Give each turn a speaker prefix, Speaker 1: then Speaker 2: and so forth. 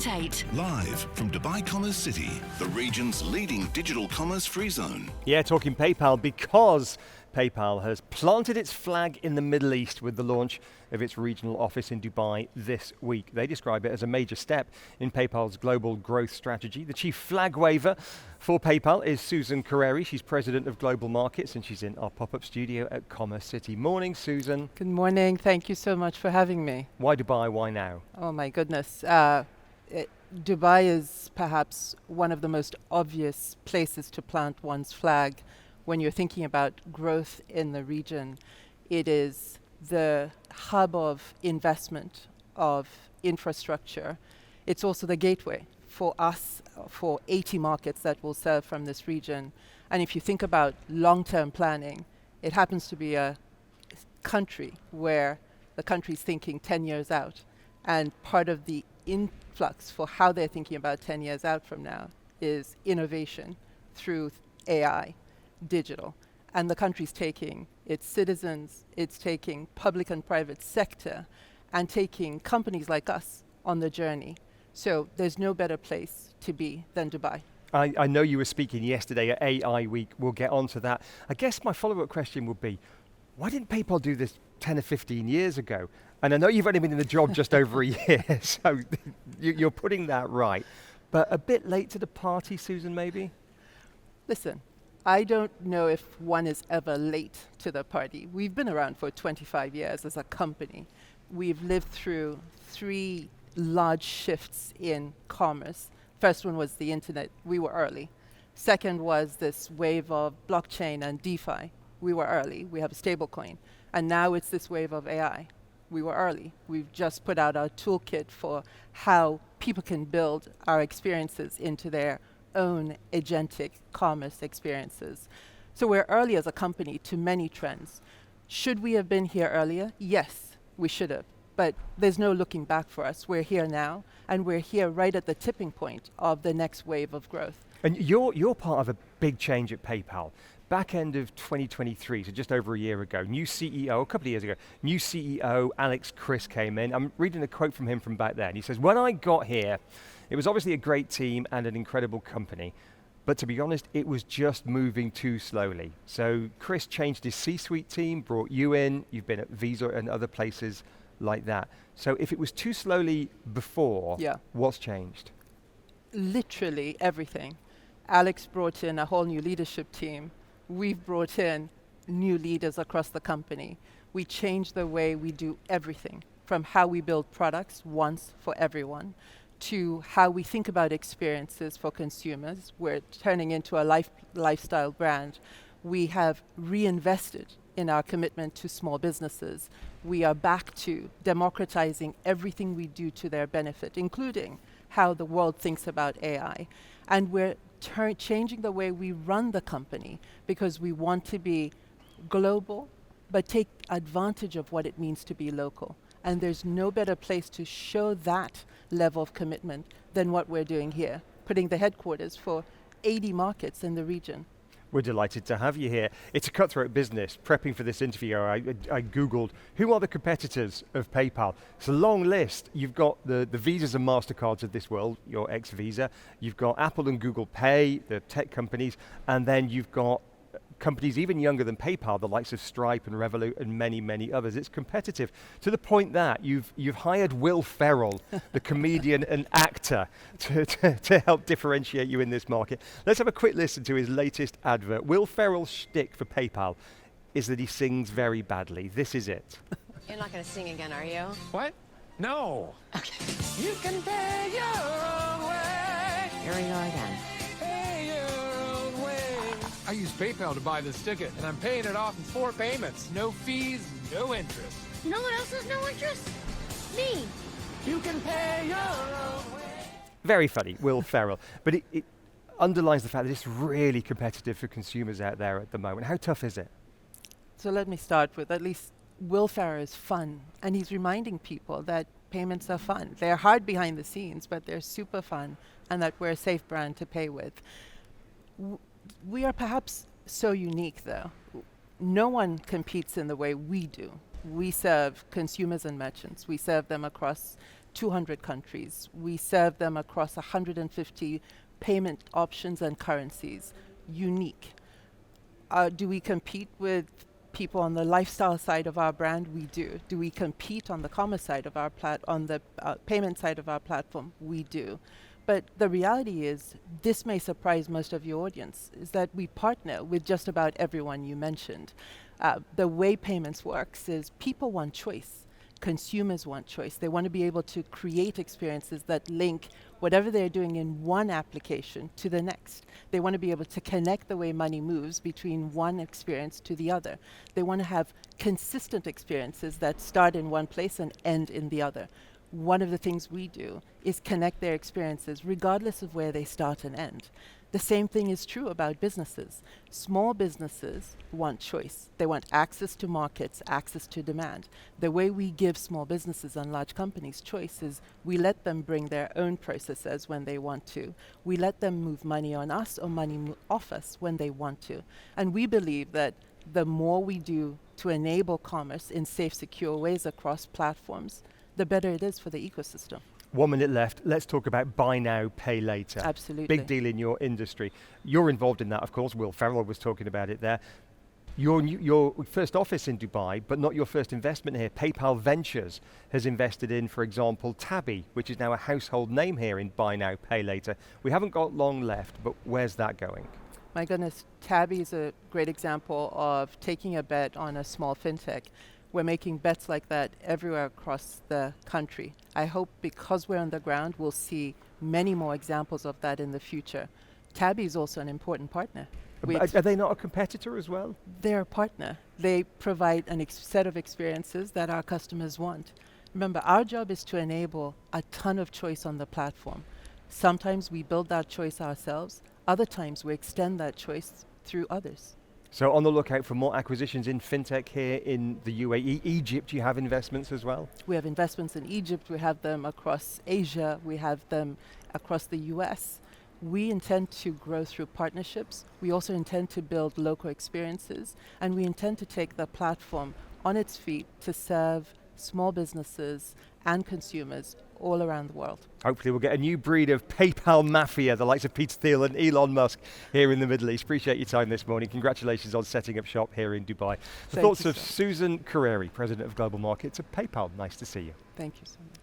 Speaker 1: Tate.
Speaker 2: Live from Dubai Commerce City, the region's leading digital commerce free zone.
Speaker 3: Yeah, talking PayPal because PayPal has planted its flag in the Middle East with the launch of its regional office in Dubai this week. They describe it as a major step in PayPal's global growth strategy. The chief flag waver for PayPal is Susan Carreri. She's president of global markets and she's in our pop-up studio at Commerce City. Morning, Susan.
Speaker 4: Good morning. Thank you so much for having me.
Speaker 3: Why Dubai? Why now?
Speaker 4: Oh my goodness. Dubai is perhaps one of the most obvious places to plant one's flag when you're thinking about growth in the region. It is the hub of investment, of infrastructure. It's also the gateway for us, for 80 markets that will serve from this region. And if you think about long-term planning, it happens to be a country where the country's thinking 10 years out. And part of the influx for how they're thinking about 10 years out from now is innovation through AI, digital. And the country's taking its citizens, it's taking public and private sector, and taking companies like us on the journey. So there's no better place to be than Dubai.
Speaker 3: I know you were speaking yesterday at AI Week. We'll get onto that. I guess my follow-up question would be, why didn't PayPal do this 10 or 15 years ago? And I know you've only been in the job just over a year, so you're putting that right. But a bit late to the party, Susan, maybe?
Speaker 4: Listen, I don't know if one is ever late to the party. We've been around for 25 years as a company. We've lived through 3 large shifts in commerce. First one was the internet. We were early. Second was this wave of blockchain and DeFi. We were early. We have a stable coin. And now it's this wave of AI. We were early. We've just put out our toolkit for how people can build our experiences into their own agentic commerce experiences. So we're early as a company to many trends. Should we have been here earlier? Yes, we should have. But there's no looking back for us. We're here now, and we're here right at the tipping point of the next wave of growth.
Speaker 3: And you're part of a big change at PayPal. Back end of 2023, so just over a year ago, new CEO, a couple of years ago, new CEO Alex Chriss came in. I'm reading a quote from him from back then. He says, when I got here, it was obviously a great team and an incredible company, but to be honest, it was just moving too slowly. So Chris changed his C-suite team, brought you in, you've been at Visa and other places like that. So if it was too slowly before, what's changed?
Speaker 4: Literally everything. Alex brought in a whole new leadership team. We've brought in new leaders across the company. We changed the way we do everything, from how we build products once for everyone, to how we think about experiences for consumers. We're turning into a lifestyle brand. We have reinvested in our commitment to small businesses. We are back to democratizing everything we do to their benefit, including how the world thinks about AI. And we're changing the way we run the company because we want to be global, but take advantage of what it means to be local. And there's no better place to show that level of commitment than what we're doing here, putting the headquarters for 80 markets in the region.
Speaker 3: We're delighted to have you here. It's a cutthroat business. Prepping for this interview, I Googled, who are the competitors of PayPal? It's a long list. You've got the Visas and MasterCards of this world, your ex-Visa. You've got Apple and Google Pay, the tech companies, and then you've got companies even younger than PayPal, the likes of Stripe and Revolut and many, many others. It's competitive to the point that you've hired Will Ferrell, the comedian and actor, to help differentiate you in this market. Let's have a quick listen to his latest advert. Will Ferrell's shtick for PayPal is that he sings very badly. This is it.
Speaker 5: You're not going to sing again, are you?
Speaker 6: What? No.
Speaker 5: Okay.
Speaker 6: You can pay your own way.
Speaker 5: Here we go again.
Speaker 6: Pay your own way. I use PayPal to buy this ticket, and I'm paying it off in 4 payments. No fees, no interest.
Speaker 7: You know what else has no interest? Me.
Speaker 6: You can pay your own way.
Speaker 3: Very funny, Will Ferrell. But it underlines the fact that it's really competitive for consumers out there at the moment. How tough is it?
Speaker 4: So let me start with at least Will Ferrell is fun, and he's reminding people that payments are fun. They're hard behind the scenes, but they're super fun, and that we're a safe brand to pay with. We are perhaps so unique, though. No one competes in the way we do. We serve consumers and merchants. We serve them across 200 countries. We serve them across 150 payment options and currencies. Unique. Do we compete with people on the lifestyle side of our brand? We do. Do we compete on the commerce side of our on the payment side of our platform? We do. But the reality is, this may surprise most of your audience, is that we partner with just about everyone you mentioned. The way payments works is people want choice. Consumers want choice. They want to be able to create experiences that link whatever they're doing in one application to the next. They want to be able to connect the way money moves between one experience to the other. They want to have consistent experiences that start in one place and end in the other. One of the things we do is connect their experiences regardless of where they start and end. The same thing is true about businesses. Small businesses want choice. They want access to markets, access to demand. The way we give small businesses and large companies choice is we let them bring their own processes when they want to. We let them move money on us or money off us when they want to. And we believe that the more we do to enable commerce in safe, secure ways across platforms, the better it is for the ecosystem.
Speaker 3: 1 minute left. Let's talk about buy now, pay later.
Speaker 4: Absolutely.
Speaker 3: Big deal in your industry. You're involved in that, of course. Will Ferrell was talking about it there. Your first office in Dubai, but not your first investment here. PayPal Ventures has invested in, for example, Tabby, which is now a household name here in buy now, pay later. We haven't got long left, but where's that going?
Speaker 4: My goodness, Tabby is a great example of taking a bet on a small fintech. We're making bets like that everywhere across the country. I hope because we're on the ground, we'll see many more examples of that in the future. Tabby is also an important partner.
Speaker 3: Are they not a competitor as well?
Speaker 4: They're a partner. They provide a set of experiences that our customers want. Remember, our job is to enable a ton of choice on the platform. Sometimes we build that choice ourselves. Other times we extend that choice through others.
Speaker 3: So on the lookout for more acquisitions in fintech here in the UAE. Egypt, you have investments as well?
Speaker 4: We have investments in Egypt. We have them across Asia. We have them across the US. We intend to grow through partnerships. We also intend to build local experiences. And we intend to take the platform on its feet to serve small businesses and consumers all around the world.
Speaker 3: Hopefully we'll get a new breed of PayPal mafia, the likes of Peter Thiel and Elon Musk here in the Middle East. Appreciate your time this morning. Congratulations on setting up shop here in Dubai. The thoughts of Susan Carreri, President of Global Markets at PayPal. Nice to see you.
Speaker 4: Thank you so much.